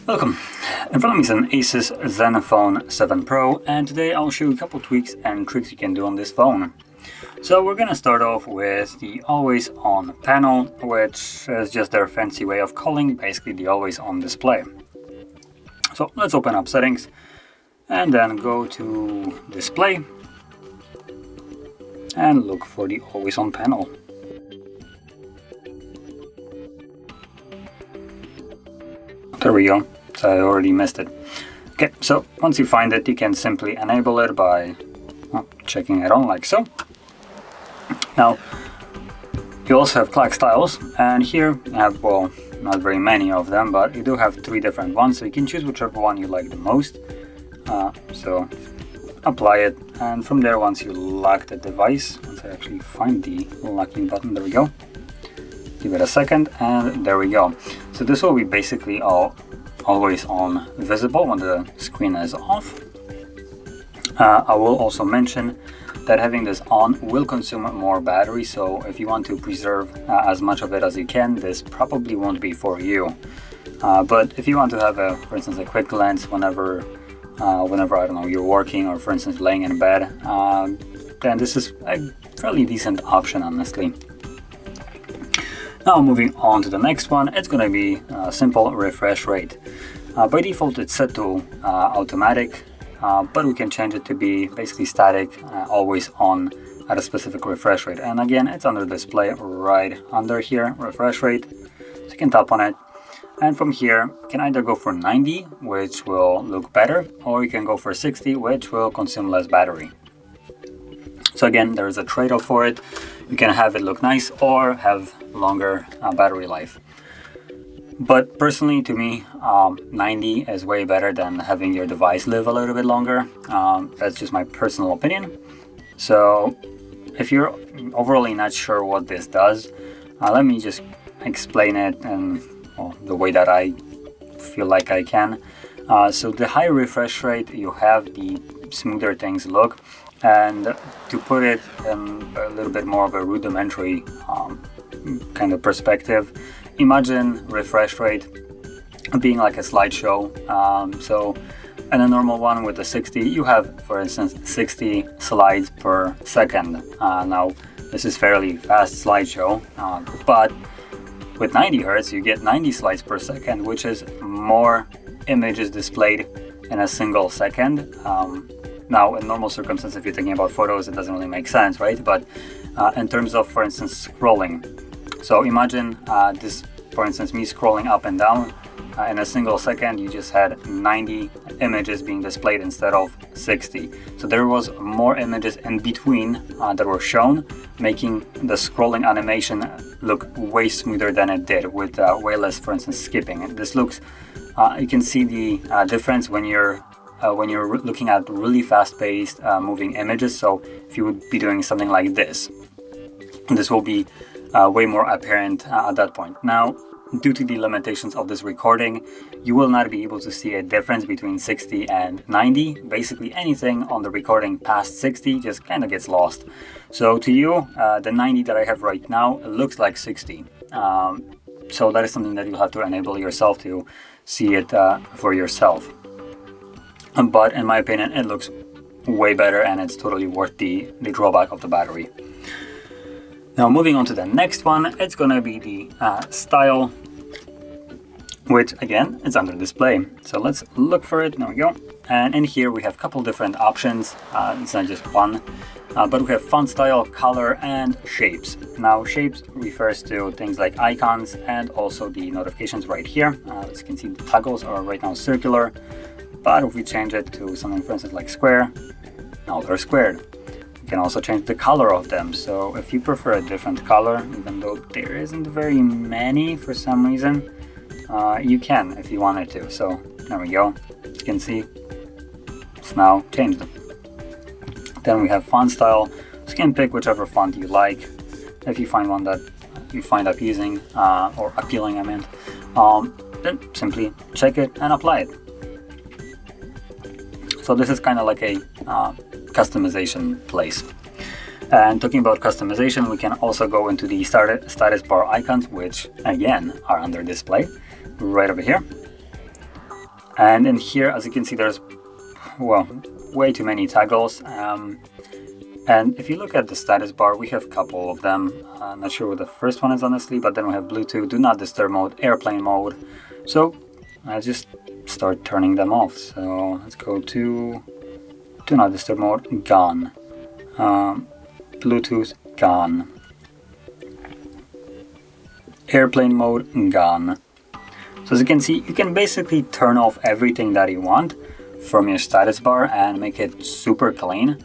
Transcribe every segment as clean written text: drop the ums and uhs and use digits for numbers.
Welcome. In front of me is an ASUS Zenfone 7 Pro, and today I'll show you a couple tweaks and tricks you can do on this phone. So we're gonna start off with the always on panel, which is just their fancy way of calling basically the always on display. So let's open up settings and then go to display and look for the always on panel. There we go. So I already missed it. Okay, so once you find it, you can simply enable it by checking it on like so. Now, you also have clock styles, and here you have, well, not very many of them, but you do have 3 different ones, so you can choose whichever one you like the most. So apply it, and from there, once you lock the device, once I actually find the locking button, there we go. Give it a second, and there we go. So this will be basically always on visible when the screen is off. I will also mention that having this on will consume more battery, so if you want to preserve as much of it as you can, this probably won't be for you. But if you want to have for instance, a quick glance whenever I don't know, you're working or for instance laying in bed, then this is a fairly decent option, honestly. Now moving on to the next one, it's going to be a simple refresh rate. By default it's set to automatic, but we can change it to be basically static, always on at a specific refresh rate. And again, it's under display right under here, refresh rate. So you can tap on it. And from here, you can either go for 90, which will look better, or you can go for 60, which will consume less battery. So again, there's a trade-off for it. You can have it look nice or have longer battery life. But personally, to me, 90 is way better than having your device live a little bit longer. That's just my personal opinion. So if you're overall not sure what this does, let me just explain it in the way that I feel like I can. So the higher refresh rate you have, the smoother things look. And to put it in a little bit more of a rudimentary kind of perspective, imagine refresh rate being like a slideshow. So in a normal one with the 60, you have, for instance, 60 slides per second. Now, this is fairly fast slideshow, but with 90 Hertz, you get 90 slides per second, which is more images displayed in a single second. Now, in normal circumstances, if you're thinking about photos, it doesn't really make sense, right? But in terms of, for instance, scrolling. So imagine this, for instance, me scrolling up and down. In a single second, you just had 90 images being displayed instead of 60. So there was more images in between that were shown, making the scrolling animation look way smoother than it did with way less, for instance, skipping. And this looks, you can see the difference when you're looking at really fast-paced moving images. So if you would be doing something like this will be way more apparent at that point. Now, due to the limitations of this recording, you will not be able to see a difference between 60 and 90. Basically anything on the recording past 60 just kind of gets lost. So to you, the 90 that I have right now looks like 60. So that is something that you'll have to enable yourself to see it for yourself. But in my opinion, it looks way better and it's totally worth the drawback of the battery. Now moving on to the next one, it's gonna be the style, which again, is under display. So let's look for it, there we go. And in here we have a couple different options, it's not just one, but we have font style, color, and shapes. Now shapes refers to things like icons and also the notifications right here. As you can see, the toggles are right now circular. But if we change it to something, for instance, like square, now they're squared. You can also change the color of them. So if you prefer a different color, even though there isn't very many for some reason, you can if you wanted to. So there we go. As you can see, it's now changed. Then we have font style. So you can pick whichever font you like. If you find one that you find appeasing or appealing, then simply check it and apply it. So this is kind of like a customization place. And talking about customization, we can also go into the status bar icons, which again are under display right over here. And in here, as you can see, there's, well, way too many toggles. And if you look at the status bar, we have a couple of them. I'm not sure what the first one is, honestly, but then we have Bluetooth, do not disturb mode, airplane mode. So I'll just start turning them off. So let's go to do not disturb mode, gone. Bluetooth, gone. Airplane mode, gone. So as you can see, you can basically turn off everything that you want from your status bar and make it super clean.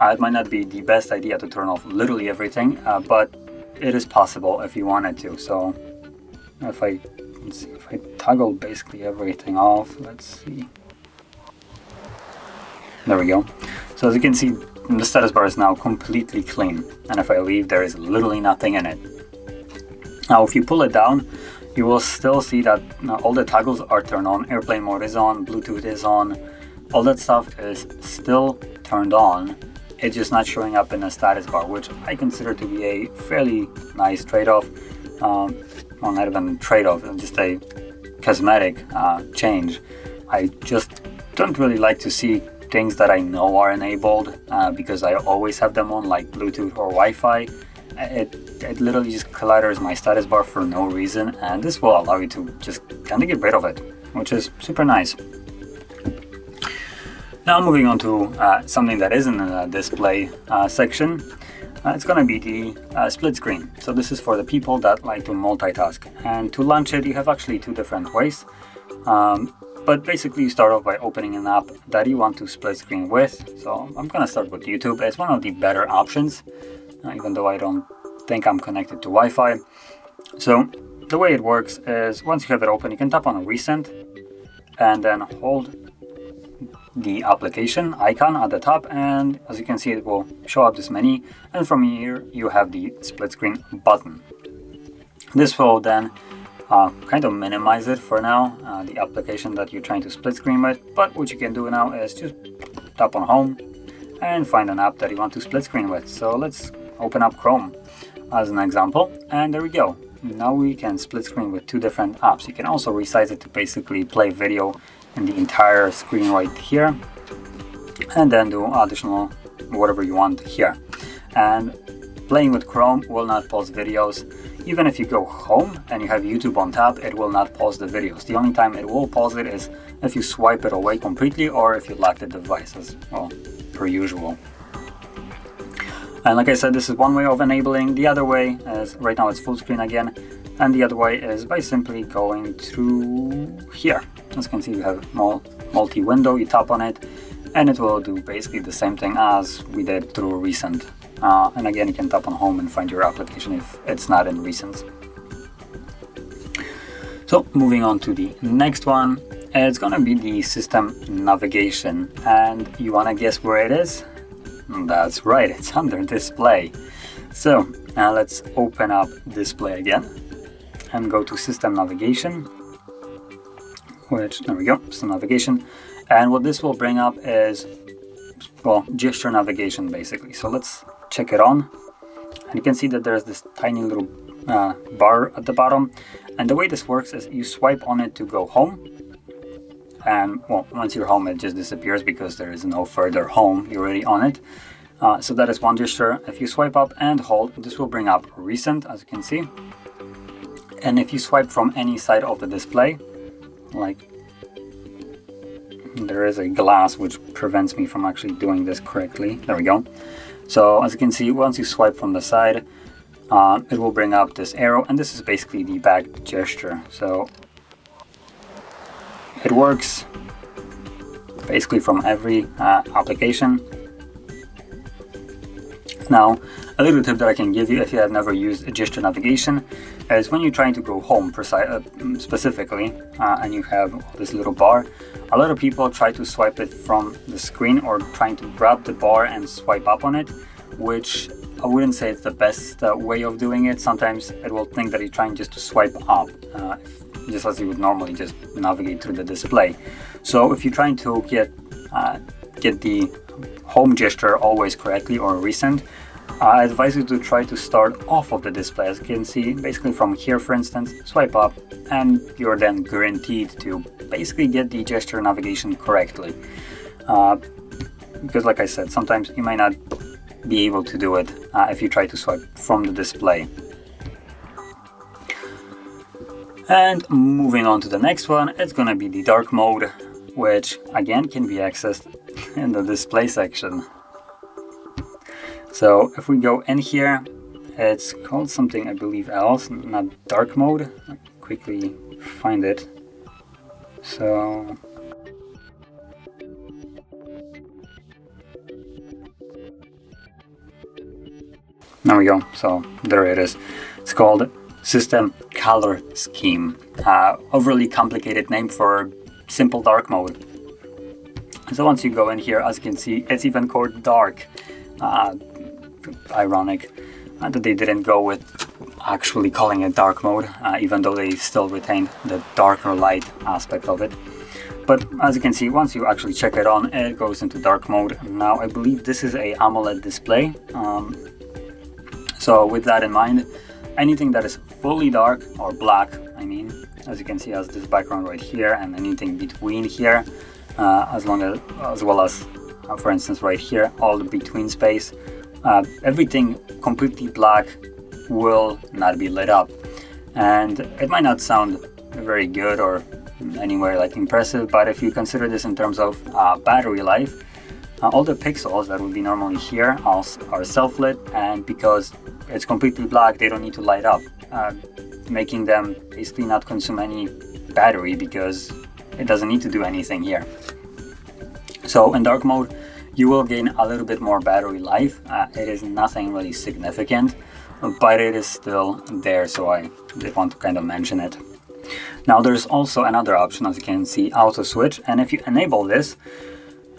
It might not be the best idea to turn off literally everything, but it is possible if you wanted to. So if I toggle basically everything off, let's see. There we go. So as you can see, the status bar is now completely clean. And if I leave, there is literally nothing in it. Now, if you pull it down, you will still see that all the toggles are turned on. Airplane mode is on, Bluetooth is on. All that stuff is still turned on. It's just not showing up in the status bar, which I consider to be a fairly nice trade-off. Well, not even trade-off, just a cosmetic change. I just don't really like to see things that I know are enabled because I always have them on, like Bluetooth or Wi-Fi. It literally just clutters my status bar for no reason, and this will allow you to just kind of get rid of it, which is super nice. Now moving on to something that isn't in the display section, it's going to be the split screen. So this is for the people that like to multitask, and to launch it you have actually two different ways. But basically you start off by opening an app that you want to split screen with. So I'm going to start with YouTube. It's one of the better options, even though I don't think I'm connected to Wi-Fi. So the way it works is once you have it open, you can tap on recent and then hold the application icon at the top, and as you can see, it will show up this menu, and from here you have the split screen button. This will then kind of minimize it for now, the application that you're trying to split screen with. But what you can do now is just tap on home and find an app that you want to split screen with. So let's open up Chrome as an example, and there we go. Now we can split screen with two different apps. You can also resize it to basically play video in the entire screen right here, and then do additional whatever you want here. And playing with Chrome will not pause videos. Even if you go home and you have YouTube on tap, it will not pause the videos. The only time it will pause it is if you swipe it away completely or if you lock the device, as well, per usual. And like I said, this is one way of enabling. The other way is, right now it's full screen again, and the other way is by simply going through here. As you can see, you have multi-window, you tap on it, and it will do basically the same thing as we did through recent. And again, you can tap on home and find your application if it's not in recent. So moving on to the next one, it's gonna be the system navigation, and you wanna guess where it is? That's right, it's under display. So now let's open up display again and go to system navigation, which, there we go, system navigation. And what this will bring up is, well, gesture navigation basically. So let's check it on, and you can see that there's this tiny little bar at the bottom. And the way this works is you swipe on it to go home, and well, once you're home it just disappears because there is no further home, you're already on it. So that is one gesture. If you swipe up and hold, this will bring up recent, as you can see. And if you swipe from any side of the display, like there is a glass which prevents me from actually doing this correctly, there we go. So as you can see, once you swipe from the side, it will bring up this arrow, and this is basically the back gesture. So it works basically from every application. Now, a little tip that I can give you if you have never used gesture navigation is when you're trying to go home specifically, and you have this little bar, a lot of people try to swipe it from the screen or trying to grab the bar and swipe up on it, which I wouldn't say it's the best way of doing it. Sometimes it will think that you're trying just to swipe up, just as you would normally just navigate through the display. So if you're trying to get the home gesture always correctly or recent, I advise you to try to start off of the display. As you can see, basically from here, for instance, swipe up, and you're then guaranteed to basically get the gesture navigation correctly. Because like I said, sometimes you might not be able to do it if you try to swipe from the display. And moving on to the next one, it's gonna be the dark mode, which again can be accessed in the display section. So if we go in here, it's called something, I believe, else, not dark mode. I'll quickly find it. So there we go. So there it is. It's called System Color Scheme. Overly complicated name for simple dark mode. So once you go in here, as you can see, it's even called dark. Ironic that they didn't go with actually calling it dark mode, even though they still retained the darker light aspect of it. But as you can see, once you actually check it on, it goes into dark mode. Now I believe this is a AMOLED display. So with that in mind, anything that is fully dark or black, I mean, as you can see, has this background right here, and anything between here, as well as for instance right here, all the between space, everything completely black will not be lit up. And it might not sound very good or anywhere like impressive, but if you consider this in terms of battery life, all the pixels that would be normally here are self-lit, and because it's completely black, they don't need to light up, making them basically not consume any battery because it doesn't need to do anything here. So in dark mode, you will gain a little bit more battery life. It is nothing really significant, but it is still there, so I did want to kind of mention it. Now there's also another option, as you can see, auto switch, and if you enable this,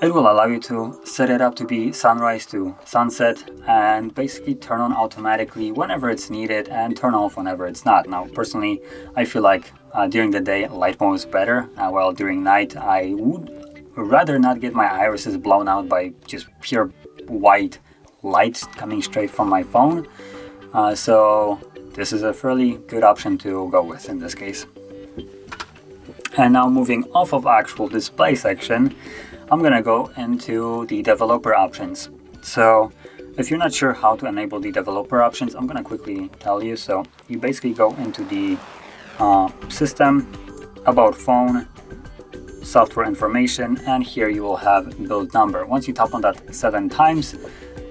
it will allow you to set it up to be sunrise to sunset and basically turn on automatically whenever it's needed and turn off whenever it's not. Now personally, I feel like during the day light mode is better, while during night I would rather not get my irises blown out by just pure white light coming straight from my phone. So this is a fairly good option to go with in this case. And now moving off of actual display section, I'm gonna go into the developer options. So if you're not sure how to enable the developer options, I'm gonna quickly tell you. So you basically go into the system, about phone, software information, and here you will have build number. Once you tap on that 7 times,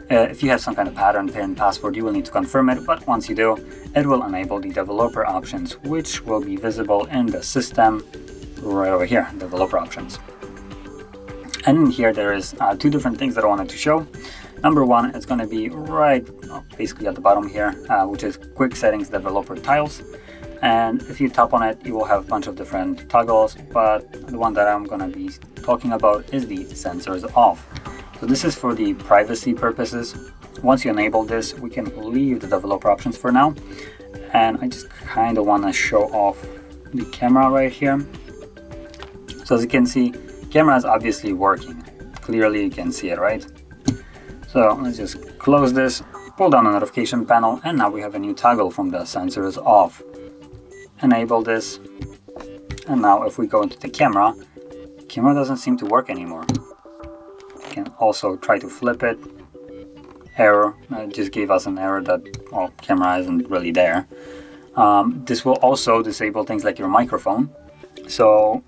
if you have some kind of pattern, PIN, password, you will need to confirm it, but once you do, it will enable the developer options, which will be visible in the system right over here, developer options. And in here there is 2 different things that I wanted to show. Number one, it's going to be right basically at the bottom here, which is quick settings developer tiles. And if you tap on it, you will have a bunch of different toggles, but the one that I'm going to be talking about is the sensors off. So this is for the privacy purposes. Once you enable this, we can leave the developer options for now. And I just kind of want to show off the camera right here. So as you can see, camera is obviously working. Clearly you can see it, right? So let's just close this, pull down the notification panel, and now we have a new toggle from the sensors off. Enable this, and now if we go into the camera doesn't seem to work anymore. You can also try to flip it. Error, it just gave us an error that, well, camera isn't really there. This will also disable things like your microphone. So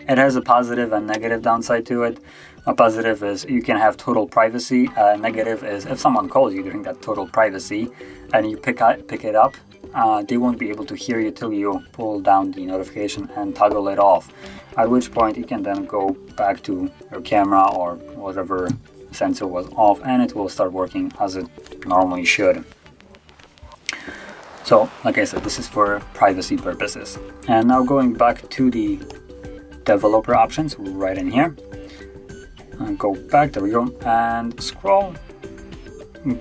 it has a positive and negative downside to it. A positive is you can have total privacy. Negative is if someone calls you during that total privacy and you pick it up, they won't be able to hear you till you pull down the notification and toggle it off, at which point you can then go back to your camera or whatever sensor was off, and it will start working as it normally should. So like I said, this is for privacy purposes. And now going back to the developer options right in here, and go back, there we go, and scroll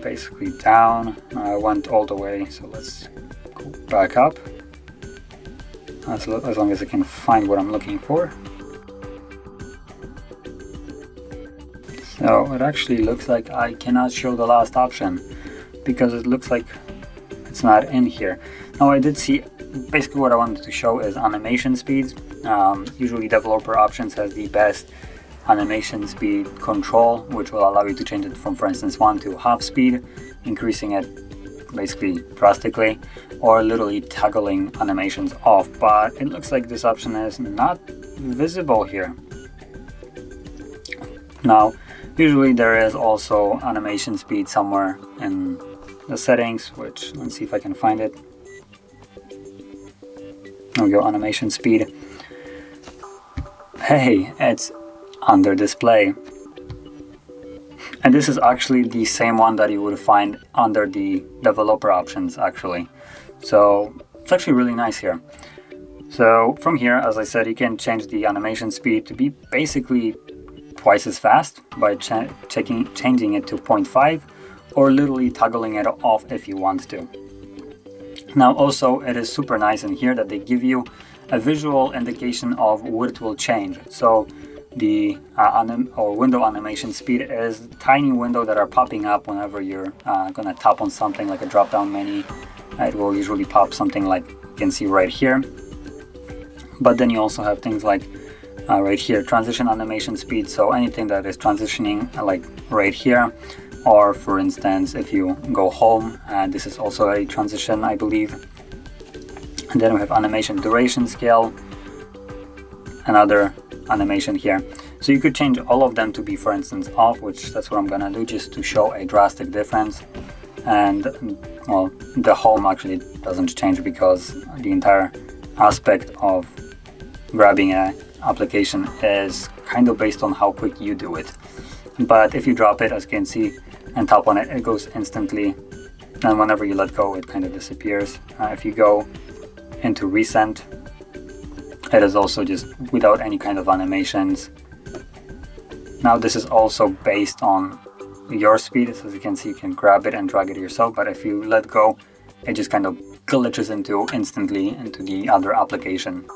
basically down. I went all the way, so let's go back up as long as I can find what I'm looking for. So it actually looks like I cannot show the last option because it looks like it's not in here. Now I did see, basically what I wanted to show is animation speeds. Usually developer options has the best animation speed control, which will allow you to change it from, for instance, 1 to half speed, increasing it basically drastically, or literally toggling animations off, but it looks like this option is not visible here. Now usually there is also animation speed somewhere in the settings, which, let's see if I can find it. There we go, animation speed. Hey, it's under display. And this is actually the same one that you would find under the developer options actually. So it's actually really nice here. So from here, as I said, you can change the animation speed to be basically twice as fast by changing it to 0.5, or literally toggling it off if you want to. Now also it is super nice in here that they give you a visual indication of what it will change. So the window animation speed is a tiny window that are popping up whenever you're gonna tap on something like a drop down menu. It will usually pop something like you can see right here. But then you also have things like right here, transition animation speed. So anything that is transitioning like right here, or for instance, if you go home, and this is also a transition, I believe. And then we have animation duration scale, another animation here. So you could change all of them to be, for instance, off, which that's what I'm gonna do, just to show a drastic difference. And well, the home actually doesn't change because the entire aspect of grabbing an application is kind of based on how quick you do it. But if you drop it, as you can see, and tap on it, it goes instantly, and whenever you let go, it kind of disappears. If you go into recent, it is also just without any kind of animations. Now this is also based on your speed, so as you can see, you can grab it and drag it yourself, but if you let go, it just kind of glitches instantly into the other application.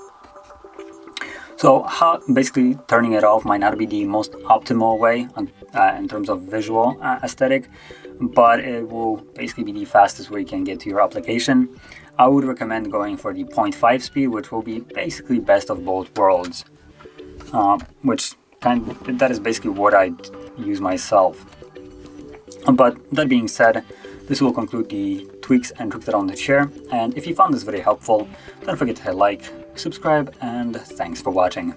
So basically turning it off might not be the most optimal way in terms of visual aesthetic, but it will basically be the fastest way you can get to your application. I would recommend going for the 0.5 speed, which will be basically best of both worlds, that is basically what I use myself. But that being said, this will conclude the tweaks and tricks that I want to share. And if you found this video helpful, don't forget to hit like, subscribe, and thanks for watching.